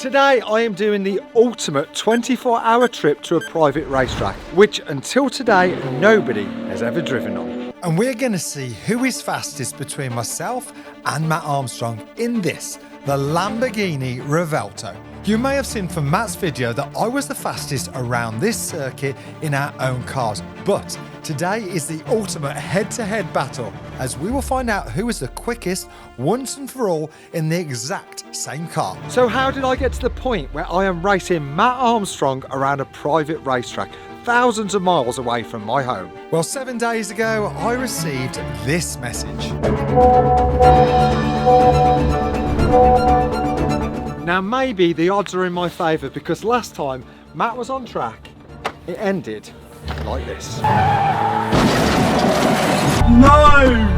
Today I am doing the ultimate 24-hour trip to a private racetrack, which until today nobody has ever driven on. And we're going to see who is fastest between myself and Matt Armstrong in this, the Lamborghini Revuelto. You may have seen from Matt's video that I was the fastest around this circuit in our own cars, but today is the ultimate head-to-head battle, as we will find out who is the quickest once and for all in the exact same car. So how did I get to the point where I am racing Matt Armstrong around a private racetrack, thousands of miles away from my home? Well, 7 days ago, I received this message. Now maybe the odds are in my favour, because last time Matt was on track, it ended like this. No!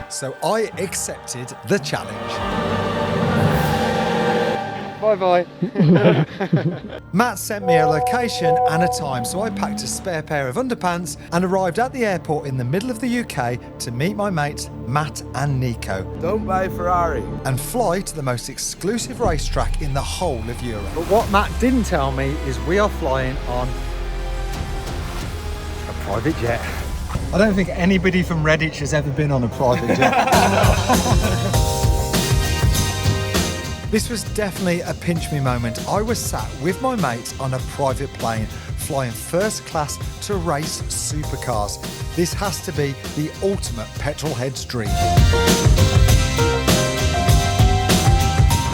So I accepted the challenge. Bye-bye. Matt sent me a location and a time, so I packed a spare pair of underpants and arrived at the airport in the middle of the UK to meet my mates Matt and Nico. Don't buy a Ferrari. And fly to the most exclusive racetrack in the whole of Europe. But what Matt didn't tell me is we are flying on a private jet. I don't think anybody from Redditch has ever been on a private jet. This was definitely a pinch me moment. I was sat with my mates on a private plane, flying first class to race supercars. This has to be the ultimate petrolhead's dream.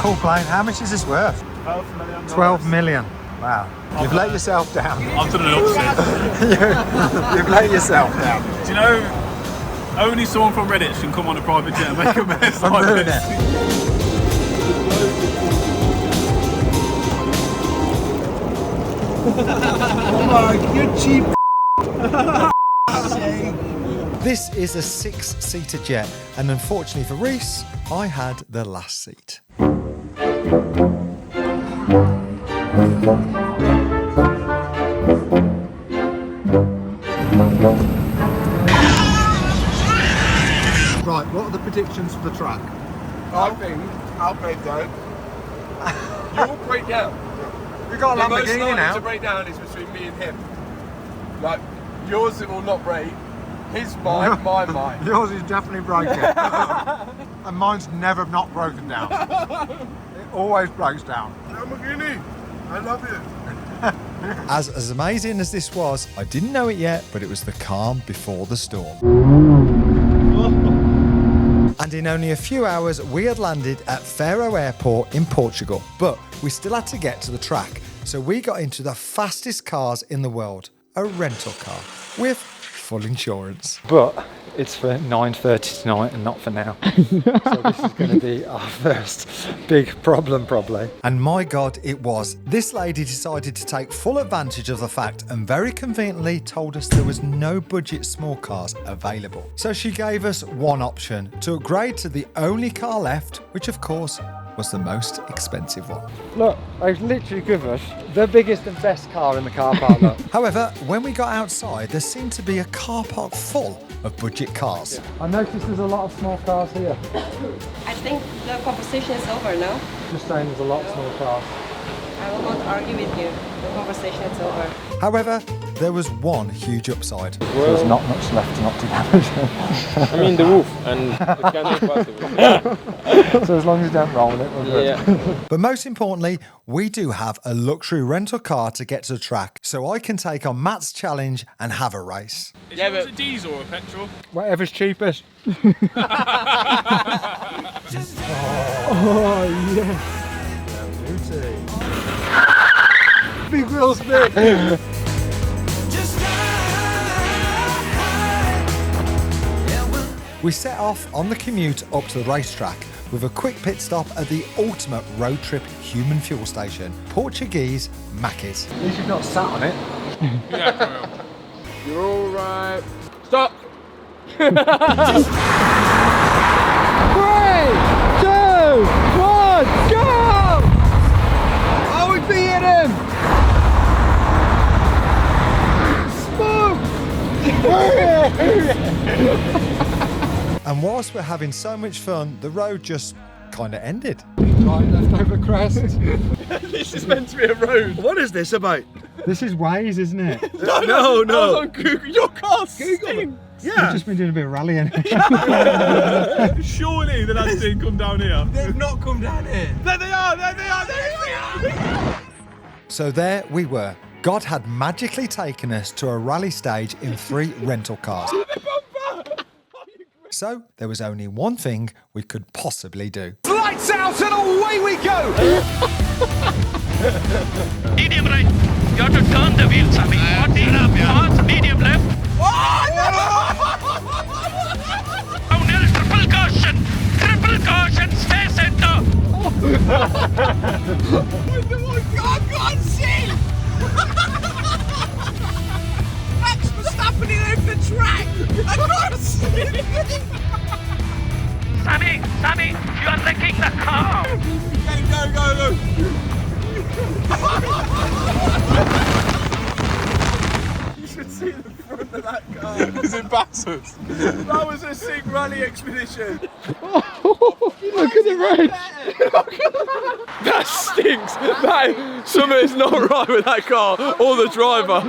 Cool plane. How much is this worth? 12 million. 12 million. Wow. You've let yourself down. I've done the opposite. You've let yourself down. Do you know, only someone from Reddit can come on a private jet and make a mess like this. Oh my, you cheap. This is a 6-seater jet, and unfortunately for Reese, I had the last seat. Right, what are the predictions for the track? I think I'll break down. You'll break down. We've got a The most Lamborghini likely now. to break down is between me and him. Like, yours it will not break. His mine, my mine. Yours is definitely broken. And mine's never not broken down. It always breaks down. Lamborghini, I love you. As amazing as this was, I didn't know it yet, but it was the calm before the storm. And in only a few hours, we had landed at Faro Airport in Portugal. But we still had to get to the track, so we got into the fastest cars in the world, a rental car with full insurance. But it's for 9:30 tonight and not for now. So this is going to be our first big problem probably. And my God, it was. This lady decided to take full advantage of the fact and very conveniently told us there was no budget small cars available. So she gave us one option, to upgrade to the only car left, which of course was the most expensive one. Look, I've literally given us the biggest and best car in the car park. Look. However, when we got outside, there seemed to be a car park full of budget cars. Yeah. I noticed there's a lot of small cars here. I think the conversation is over now. Just saying there's a lot of small cars. I will not argue with you. The conversation is over. However, there was one huge upside. Well, there's not much left to not do damage. I mean the roof and the cannon possible. So as long as you don't roll it, we're good. Yeah. But most importantly, we do have a luxury rental car to get to the track, so I can take on Matt's challenge and have a race. Is yours a diesel or a petrol? Whatever's cheapest. Oh yeah. Beauty. Big wheel spin. We set off on the commute up to the racetrack with a quick pit stop at the ultimate road trip human fuel station, Portuguese Macca's. At least you've not sat on it. Yeah, come on. You're all right. Stop. 3, 2, 1, go! Oh, we beat him! Smoke! And whilst we're having so much fun, the road just kind of ended. Right, left over crest. This is meant to be a road. What is this about? This is Waze, isn't it? No. I was on Google. Your car stinks. We've just been doing a bit of rallying. Surely the lads didn't come down here. They've not come down here. There they are, there they are, there they are! So there we were. God had magically taken us to a rally stage in 3 rental cars. So there was only one thing we could possibly do. Lights out and away we go! Medium right. You have to turn the wheel, Sammy. 40, fast, medium left. Oh, no! Triple caution, stay center. I can't see! Max Verstappen over the track! I can't see! Sammy, you are wrecking the car. Go! You should see the front of that car. Is it bastards? That was a sick rally expedition. Look at the road. That stinks. Something's not right with that car or the driver.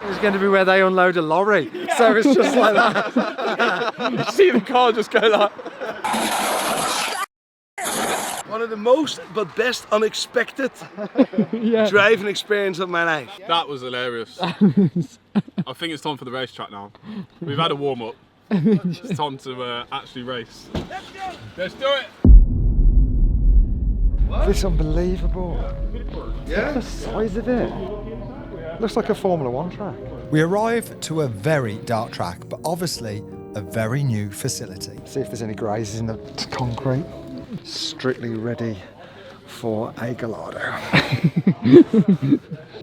It's going to be where they unload a lorry. So it's just like that. You see the car just go like. One of the most but best unexpected driving experience of my life. That was hilarious. I think it's time for the racetrack now. We've had a warm up. It's time to actually race. Let's do it! This is unbelievable. Yeah? The size of it. Looks like a Formula 1 track. We arrived to a very dark track, but obviously a very new facility. See if there's any grazes in the concrete. Strictly ready for a Gallardo.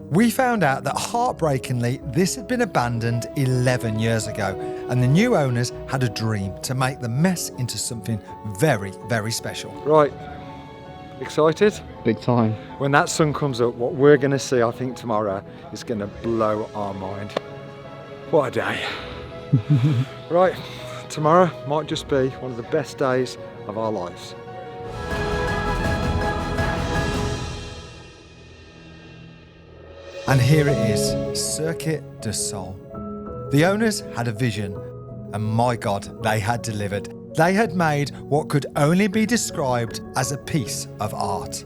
We found out that heartbreakingly this had been abandoned 11 years ago, and the new owners had a dream to make the mess into something very, very special. Right, excited? Big time. When that sun comes up, what we're going to see, I think, tomorrow is going to blow our mind. What a day. Right, tomorrow might just be one of the best days of our lives. And here it is, Circuit du Sol. The owners had a vision, and my God, they had delivered. They had made what could only be described as a piece of art.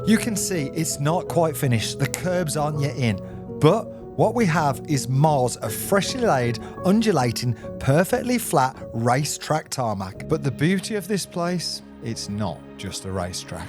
You can see it's not quite finished, the curbs aren't yet in, but what we have is miles of freshly laid, undulating, perfectly flat racetrack tarmac. But the beauty of this place, it's not just a racetrack.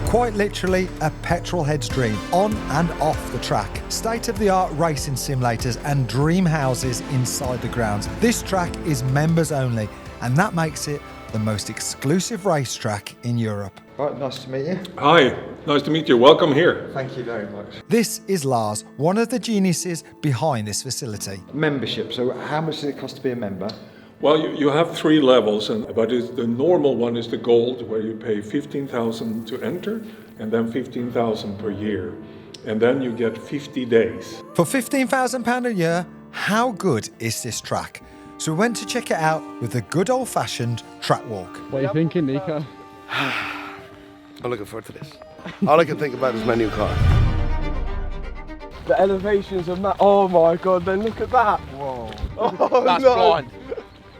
Quite literally a petrolhead's dream, on and off the track. State-of-the-art racing simulators and dream houses inside the grounds. This track is members only, and that makes it the most exclusive racetrack in Europe. Right, nice to meet you. Hi, nice to meet you. Welcome here. Thank you very much. This is Lars, one of the geniuses behind this facility. Membership, so how much does it cost to be a member? Well, you have 3 levels, but the normal one is the gold, where you pay 15,000 to enter, and then 15,000 per year. And then you get 50 days. For £15,000 a year, how good is this track? So we went to check it out with a good old-fashioned track walk. What are you thinking, Nico? I'm looking forward to this. All I can think about is my new car. The elevations of that. Oh my God! Then look at that. Whoa. Oh, That's no. blind.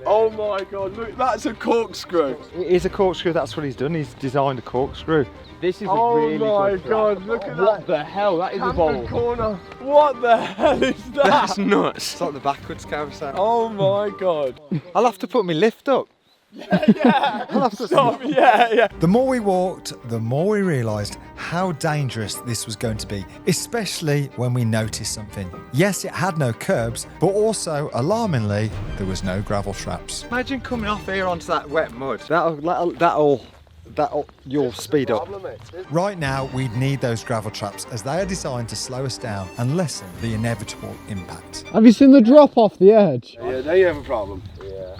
Oh my God! Look, that's a corkscrew. It is a corkscrew, that's what he's done. He's designed a corkscrew. This is a Oh really my good track. God! Look at that. What the hell? That is a Camden bowl. corner. What the hell is that? That's nuts. It's like the backwards carousel. Oh my God! I'll have to put my lift up. Yeah. I'll have to Stop. Yeah. The more we walked, the more we realised how dangerous this was going to be, especially when we noticed something. Yes, it had no curbs, but also, alarmingly, there was no gravel traps. Imagine coming off here onto that wet mud. That'll you'll speed up. Right now, we'd need those gravel traps as they are designed to slow us down and lessen the inevitable impact. Have you seen the drop off the edge? Yeah. Now you have a problem.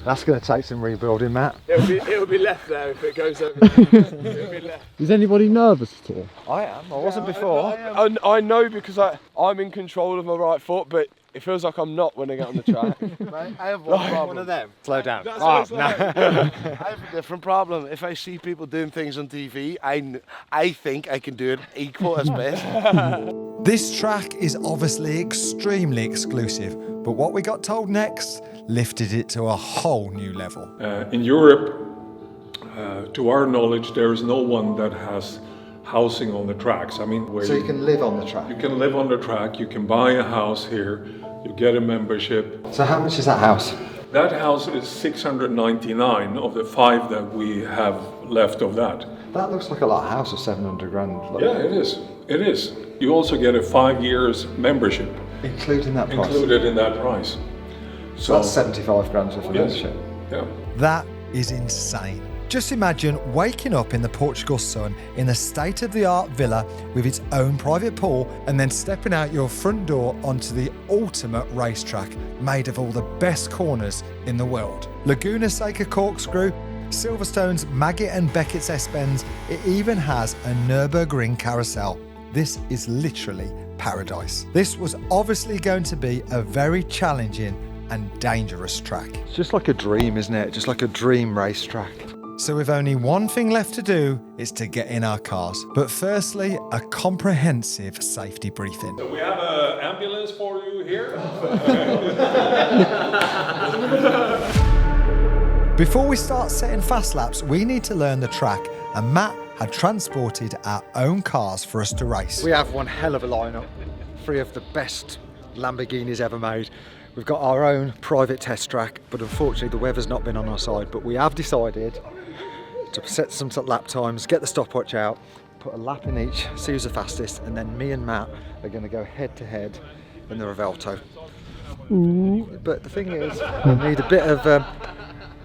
That's going to take some rebuilding, Matt. It'll be left there if it goes over there. It'll be left. Is anybody nervous at all? I am. I wasn't before. I know because I'm in control of my right foot, but It feels like I'm not when I get on the track. Mate, I have one problem. One of them. Slow down. That's Oh, what it's no. like. I have a different problem. If I see people doing things on TV, I think I can do it equal as best. This track is obviously extremely exclusive, but what we got told next lifted it to a whole new level. In Europe, to our knowledge, there is no one that has housing on the tracks. I mean, where So you can live on the track. you can live on the track, you can buy a house here, you get a membership. So how much is that house? That house is 699 of the 5 that we have left of that. That looks like a lot of house of 700 grand. Look. Yeah, it is. It is. You also get a 5 years membership Including that price. included in that price. So that's 75 grand worth of Yes. membership. Yeah. That is insane. Just imagine waking up in the Portugal sun in a state-of-the-art villa with its own private pool and then stepping out your front door onto the ultimate racetrack made of all the best corners in the world. Laguna Seca Corkscrew, Silverstone's Maggot and Beckett's S-Bends, it even has a Nürburgring carousel. This is literally paradise. This was obviously going to be a very challenging and dangerous track. It's just like a dream, isn't it? Just like a dream racetrack. So with only one thing left to do, it's to get in our cars. But firstly, a comprehensive safety briefing. So we have an ambulance for you here. Before we start setting fast laps, we need to learn the track, and Matt had transported our own cars for us to race. We have one hell of a lineup. 3 of the best Lamborghinis ever made. We've got our own private test track, but unfortunately the weather's not been on our side. But we have decided to set some lap times, get the stopwatch out, put a lap in each, see who's the fastest, and then me and Matt are going to go head to head in the Revuelto. But the thing is, we need a bit of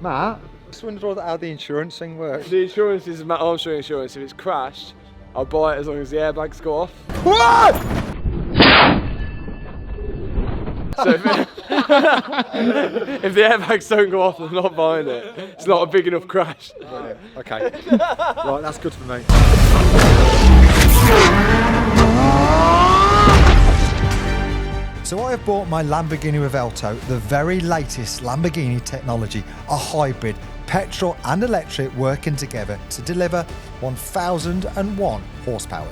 Matt. Just wonder how the insurance thing works. The insurance is Matt Armstrong insurance. If it's crashed, I'll buy it as long as the airbags go off. What? So if the airbags don't go off, I'm not buying it. It's not a big enough crash. Okay. Right, that's good for me. So I have bought my Lamborghini Revuelto, the very latest Lamborghini technology, a hybrid, petrol and electric working together to deliver 1001 horsepower.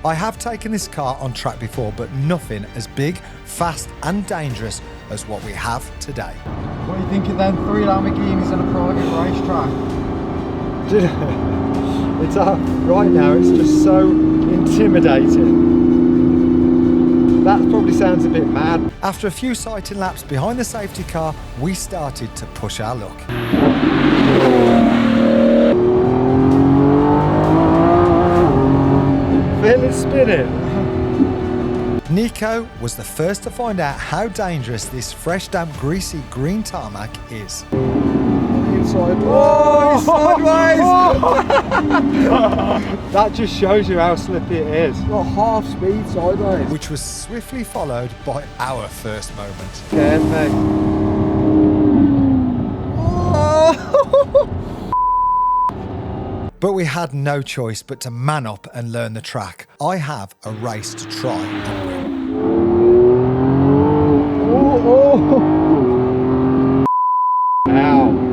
I have taken this car on track before, but nothing as big, fast and dangerous as what we have today. What do you think of them 3 Lamborghinis on a private racetrack? It's right now, it's just so intimidating. That probably sounds a bit mad. After a few sighting laps behind the safety car, we started to push our luck. Feel it spinning. Nico was the first to find out how dangerous this fresh, damp, greasy green tarmac is. Inside. Oh, sideways! That just shows you how slippy it is. Not half speed sideways. Which was swiftly followed by our first moment. Scared me. But we had no choice but to man up and learn the track. I have a race to try and win. Ow.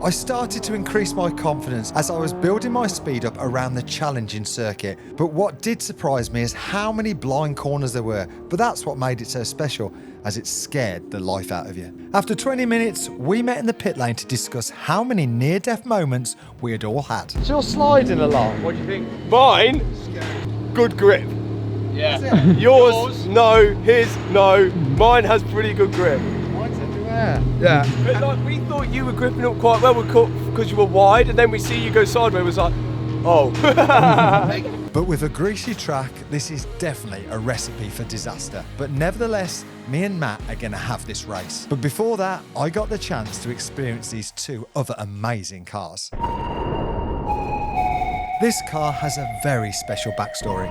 I started to increase my confidence as I was building my speed up around the challenging circuit. But what did surprise me is how many blind corners there were. But that's what made it so special, as it scared the life out of you. After 20 minutes, we met in the pit lane to discuss how many near-death moments we had all had. So you're sliding a lot. What do you think? Mine? Good grip. Yeah. Yours? No. His? No. Mine has pretty good grip. Mine's everywhere. Yeah. But like, we thought you were gripping up quite well because you were wide, and then we see you go sideways. It was like, oh. But with a greasy track, this is definitely a recipe for disaster. But nevertheless, me and Matt are going to have this race. But before that, I got the chance to experience these 2 other amazing cars. This car has a very special backstory.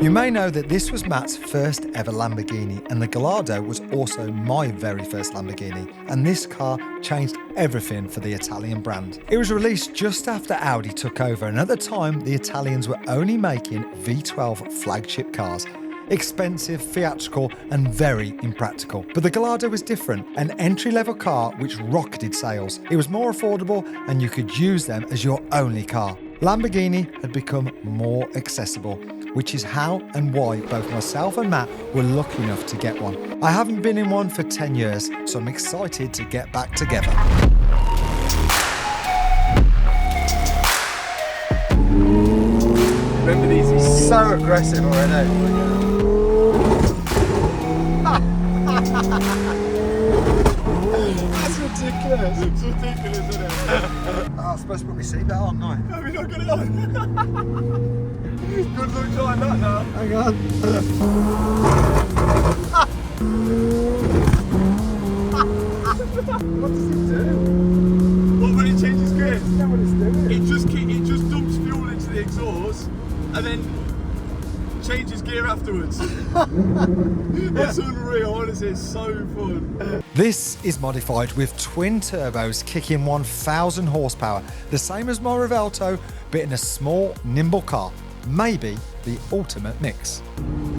You may know that this was Matt's first ever Lamborghini, and the Gallardo was also my very first Lamborghini, and this car changed everything for the Italian brand. It was released just after Audi took over, and at the time the Italians were only making V12 flagship cars, expensive, theatrical and very impractical. But the Gallardo was different, an entry-level car which rocketed sales. It was more affordable and you could use them as your only car. Lamborghini had become more accessible, which is how and why both myself and Matt were lucky enough to get one. I haven't been in one for 10 years, so I'm excited to get back together. Remember these? He's so aggressive already. That's ridiculous. It's ridiculous, isn't it? Oh, I'm supposed to put my seatbelt on, no? No, we're not gonna on. Good luck trying that now. Hang on. What does it do? What, when it changes gears? Is that what it's doing? It just dumps fuel into the exhaust and then changes gear afterwards. It's unreal, honestly, it's so fun. This is modified with twin turbos kicking 1,000 horsepower, the same as my Revuelto, but in a small, nimble car. Maybe the ultimate mix.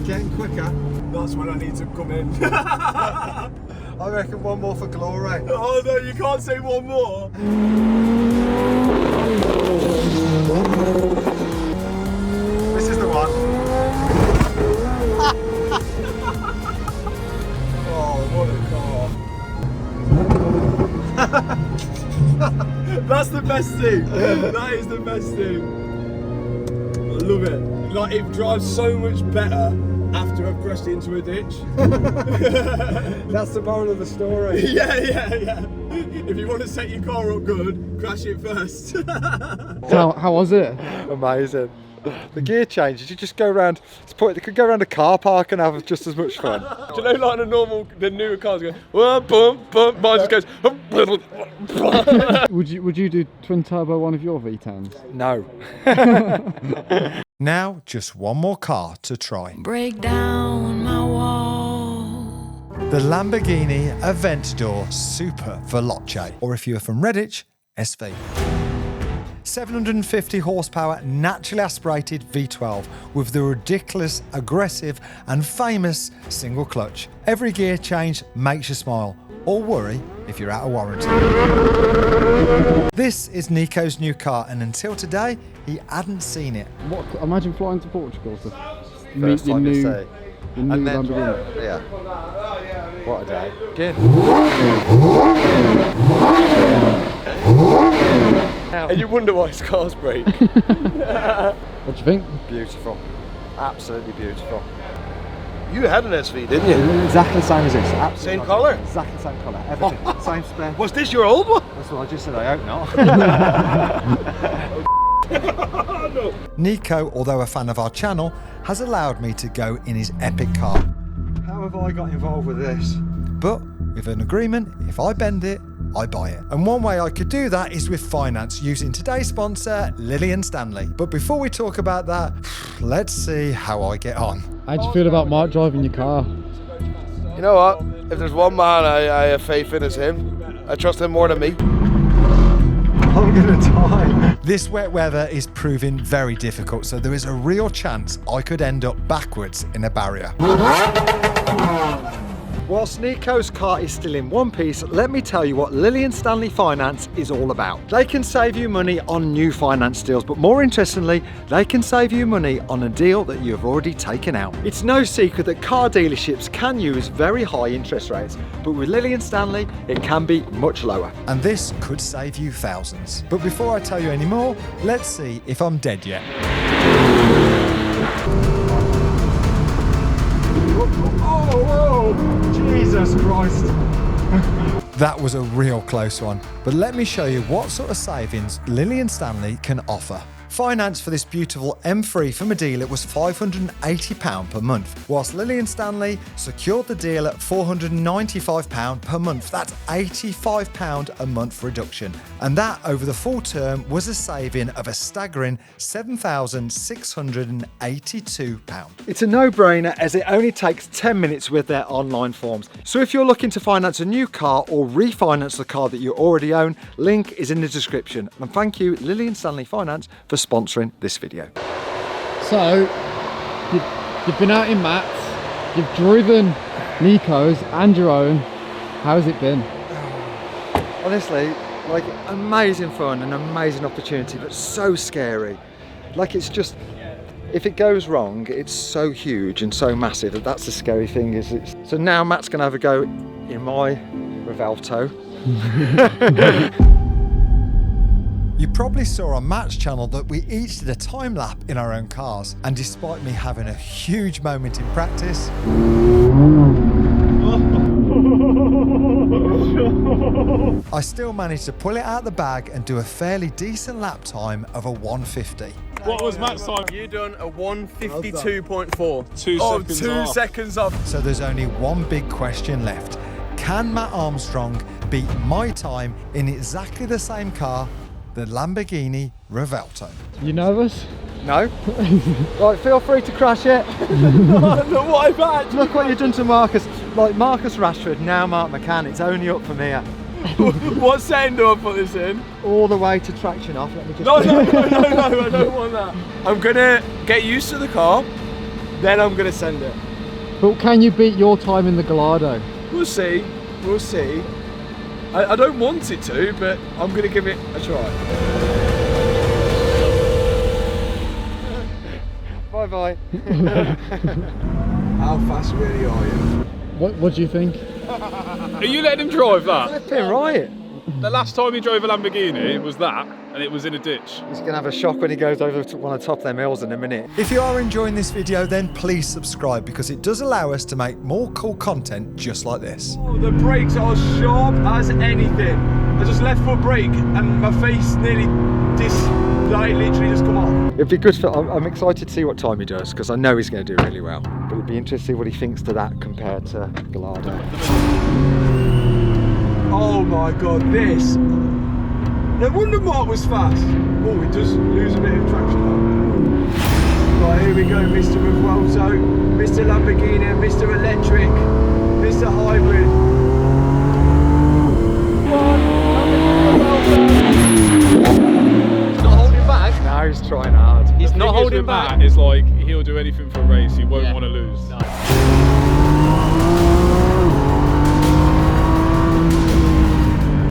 Getting quicker. That's when I need to come in. I reckon one more for glory. Oh no, you can't say one more. This is the one. Oh, what a car. That's the best thing. That is the best thing. I love it. Like, it drives so much better after I've crashed into a ditch. That's the moral of the story. Yeah. If you want to set your car up good, crash it first. So how was it? Amazing. The gear changes, you just go around, they could go around a car park and have just as much fun. Do you know, like the newer cars go, well, bump, bump, mine just goes, Would you do twin turbo one of your V10s? No. Now, just one more car to try. Break down my wall. The Lamborghini Aventador Super Veloce, or if you are from Redditch, SV. 750 horsepower naturally aspirated V12 with the ridiculous, aggressive and famous single clutch. Every gear change makes you smile or worry if you're out of warranty. This is Nico's new car, and until today he hadn't seen it. What? Imagine flying to Portugal to meet First your time you new, see. your new And then, Lamborghini. yeah. What a day. Again. and you wonder why his cars break. What do you think? Beautiful. Absolutely beautiful. You had an SV, didn't you? Exactly the same as this. Absolutely. Same colour? Exactly the same colour. Everything. Same spare. Was this your old one? That's what I just said, I hope not. Nico, although a fan of our channel, has allowed me to go in his epic car. How have I got involved with this? But with an agreement, if I bend it, I buy it. And one way I could do that is with finance, using today's sponsor, Lillian Stanley. But before we talk about that, let's see how I get on. How do you feel about Mark driving your car? You know what? If there's one man I have faith in, it's him. I trust him more than me. I'm gonna die. This wet weather is proving very difficult, so there is a real chance I could end up backwards in a barrier. Whilst Nico's car is still in one piece, let me tell you what Lillian Stanley Finance is all about. They can save you money on new finance deals, but more interestingly, they can save you money on a deal that you have already taken out. It's no secret that car dealerships can use very high interest rates, but with Lillian Stanley, it can be much lower. And this could save you thousands. But before I tell you any more, let's see if I'm dead yet. Oh, Jesus Christ. That was a real close one, but let me show you what sort of savings Lillian Stanley can offer. Finance for this beautiful M3 from a dealer was £580 per month, whilst Lillian Stanley secured the deal at £495 per month. That's £85 a month reduction. And that over the full term was a saving of a staggering £7,682. It's a no-brainer as it only takes 10 minutes with their online forms. So if you're looking to finance a new car or refinance the car that you already own, link is in the description. And thank you Lillian Stanley Finance for sponsoring this video. So, You've been out in Matt's, you've driven Nico's and your own. How's it been? Honestly, like amazing fun and amazing opportunity, but so scary. Like it's just, if it goes wrong, it's so huge and so massive that that's the scary thing. So now Matt's gonna have a go in my Revuelto. You probably saw on Matt's channel that we each did a time lap in our own cars, and despite me having a huge moment in practice, I still managed to pull it out the bag and do a fairly decent lap time of a 150. What was Matt's time? You done a 152.4. 2 seconds 2 off. seconds off. So there's only one big question left. Can Matt Armstrong beat my time in exactly the same car, the Lamborghini Revuelto? You nervous? No? Right, feel free to crash it. Look what you've done to Marcus. Like Marcus Rashford, now Mark McCann. It's only up from here. What setting do I put this in? All the way to traction off. Let me just No, I don't want that. I'm gonna get used to the car, then I'm gonna send it. But can you beat your time in the Gallardo? We'll see. We'll see. I don't want it to, but I'm gonna give it a try. Bye bye. How fast really are you? What do you think? Are you letting him drive that? Flipping right. The last time he drove a Lamborghini was that, and it was in a ditch. He's gonna have a shock when he goes over to one of the top of them hills in a minute. If you are enjoying this video, then please subscribe, because it does allow us to make more cool content just like this. Oh, the brakes are sharp as anything. I just left foot brake and my face nearly literally just come off. It'd be good for. I'm excited to see what time he does, because I know he's going to do really well. But it'd be interesting to see what he thinks to that compared to Gallardo. Oh my god, this. No wonder Mark was fast. Oh, he does lose a bit of traction now. Right, here we go, Mr. Revuelto, Mr. Lamborghini, Mr. Electric, Mr. Hybrid. He's not holding back. No, he's trying hard. He's The not thing is holding with back. Matt is like, he'll do anything for a race, he won't want to lose. No.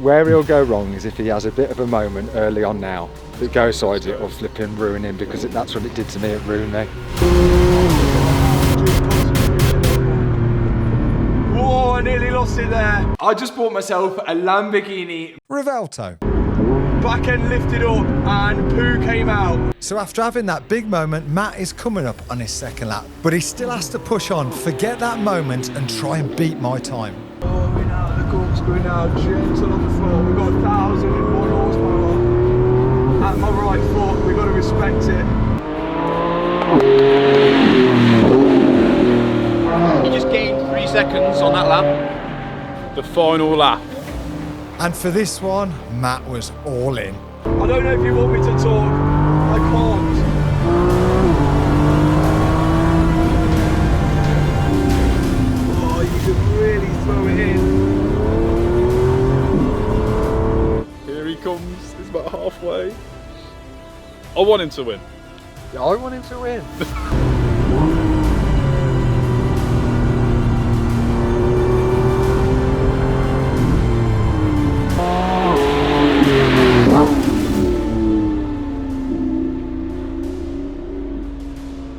Where he'll go wrong is if he has a bit of a moment early on now that goes sides it or flipping ruin him, because that's what it did to me, it ruined me. Whoa, I nearly lost it there. I just bought myself a Lamborghini. Revuelto. Back end lifted up and poo came out. So after having that big moment, Matt is coming up on his second lap, but he still has to push on, forget that moment and try and beat my time. Oh, we're now at the corkscrew now, gentle on the floor. We've got 1,001 horsepower. At my right foot, we've got to respect it. He just gained 3 seconds on that lap. The final lap. And for this one, Matt was all in. I don't know if you want me to talk. I can't. Oh, you could really throw it in. Here he comes, he's about halfway. I want him to win. Yeah, I want him to win.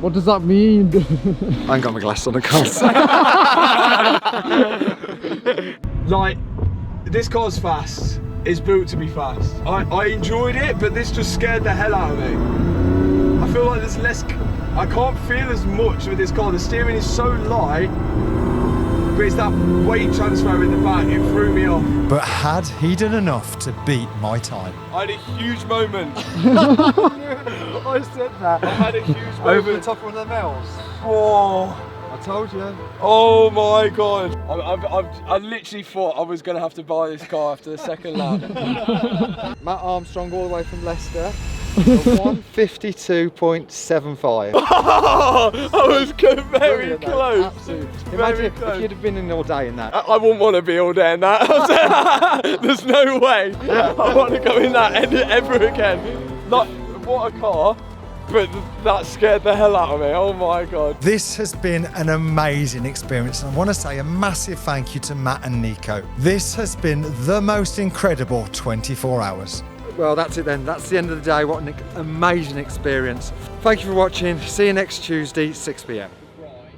What does that mean? I ain't got my glasses on, the can't. Like, this car's fast. It's built to be fast. I enjoyed it, but this just scared the hell out of me. I feel like there's less. I can't feel as much with this car. The steering is so light, but it's that weight transfer in the back. It threw me off. But had he done enough to beat my time? I had a huge moment. I said that. I had a huge moment. Over the top of one of the mills. Whoa. I told you. Oh my god. I literally thought I was going to have to buy this car after the second lap. Matt Armstrong all the way from Leicester. 152.75. I was very Brilliant, close. Absolutely. Very Imagine close. if you'd have been in all day in that. I wouldn't want to be all day in that. There's no way I want to go in that ever again. Like, what a car. but that scared the hell out of me. Oh my God. This has been an amazing experience, and I want to say a massive thank you to Matt and Nico. This has been the most incredible 24 hours. Well, that's it then. That's the end of the day. What an amazing experience. Thank you for watching. See you next Tuesday, 6 p.m.